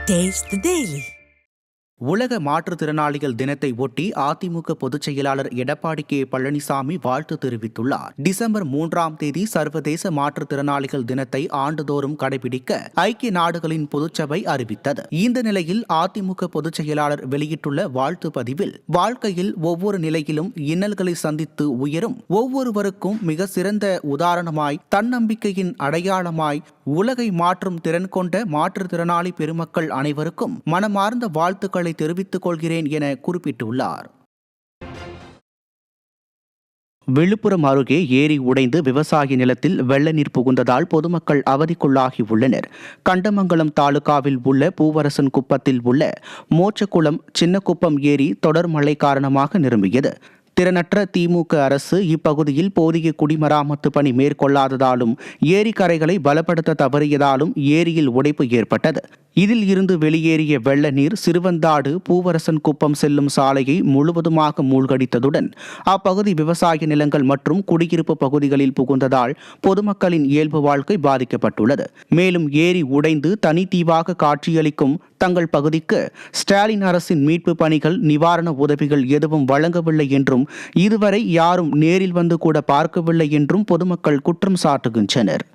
Taste the Daily. உலக மாற்றுத்திறனாளிகள் தினத்தை ஒட்டி அதிமுக பொதுச் செயலாளர் எடப்பாடி கே பழனிசாமி வாழ்த்து தெரிவித்துள்ளார். டிசம்பர் 3ஆம் தேதி சர்வதேச மாற்றுத்திறனாளிகள் தினத்தை ஆண்டுதோறும் கடைபிடிக்க ஐக்கிய நாடுகளின் பொதுச்சபை அறிவித்தது. இந்த நிலையில் அதிமுக பொதுச் செயலாளர் வெளியிட்டுள்ள வாழ்த்து பதிவில், வாழ்க்கையில் ஒவ்வொரு நிலையிலும் இன்னல்களை சந்தித்து உயரும் ஒவ்வொருவருக்கும் மிக சிறந்த உதாரணமாய், தன்னம்பிக்கையின் அடையாளமாய், உலகை மாற்றும் திறன் கொண்ட மாற்றுத்திறனாளி பெருமக்கள் அனைவருக்கும் மனமார்ந்த வாழ்த்துக்களை தெரிவித்துக் கொள்கிறேன் என குறிப்பிட்டுள்ளார். விழுப்புரம் அருகே ஏரி உடைந்து விவசாய நிலத்தில் வெள்ள நீர் புகுந்ததால் பொதுமக்கள் அவதிக்குள்ளாகி உள்ளனர். கண்டமங்கலம் தாலுகாவில் உள்ள பூவரசன் குப்பத்தில் உள்ள மோச்சக்குளம் சின்னக்குப்பம் ஏரி தொடர் மழை காரணமாக நிரம்பியது. திறனற்ற திமுக அரசு இப்பகுதியில் போதிய குடிமராமத்து பணி மேற்கொள்ளாததாலும், ஏரி கரைகளை பலப்படுத்த தவறியதாலும் ஏரியில் உடைப்பு ஏற்பட்டது. இதில் இருந்து வெளியேறிய வெள்ள நீர் சிறுவந்தாடு பூவரசன் குப்பம் செல்லும் சாலையை முழுவதுமாக மூழ்கடித்ததுடன் அப்பகுதி விவசாய நிலங்கள் மற்றும் குடியிருப்பு பகுதிகளில் புகுந்ததால் பொதுமக்களின் இயல்பு வாழ்க்கை பாதிக்கப்பட்டுள்ளது. மேலும் ஏரி உடைந்து தனித்தீவாக காட்சியளிக்கும் தங்கள் பகுதிக்கு ஸ்டாலின் அரசின் மீட்பு பணிகள், நிவாரண உதவிகள் எதுவும் வழங்கவில்லை என்றும், இதுவரை யாரும் நேரில் வந்து கூட பார்க்கவில்லை என்றும் பொதுமக்கள் குற்றம் சாட்டுகின்றனர்.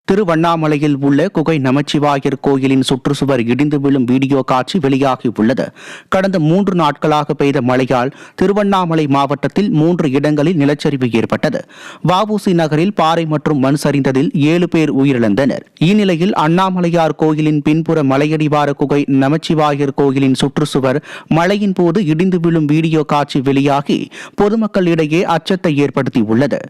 திருவண்ணாமலையில் உள்ள குகை நமச்சிவாயர் கோயிலின் சுற்றுச்சுவர் இடிந்து விழும் வீடியோ காட்சி வெளியாகியுள்ளது. கடந்த 3 நாட்களாக பெய்த மழையால் திருவண்ணாமலை மாவட்டத்தில் 3 இடங்களில் நிலச்சரிவு ஏற்பட்டது. வஉசி நகரில் பாறை மற்றும் மண் சரிந்ததில் 7 பேர் உயிரிழந்தனர். இந்நிலையில் அண்ணாமலையார் கோயிலின் பின்புற மலையடிவார குகை நமச்சிவாயர் கோயிலின் சுற்றுச்சுவர் மழையின் போது இடிந்து விழும் வீடியோ காட்சி வெளியாகி பொதுமக்களிடையே அச்சத்தை ஏற்படுத்தியுள்ளது.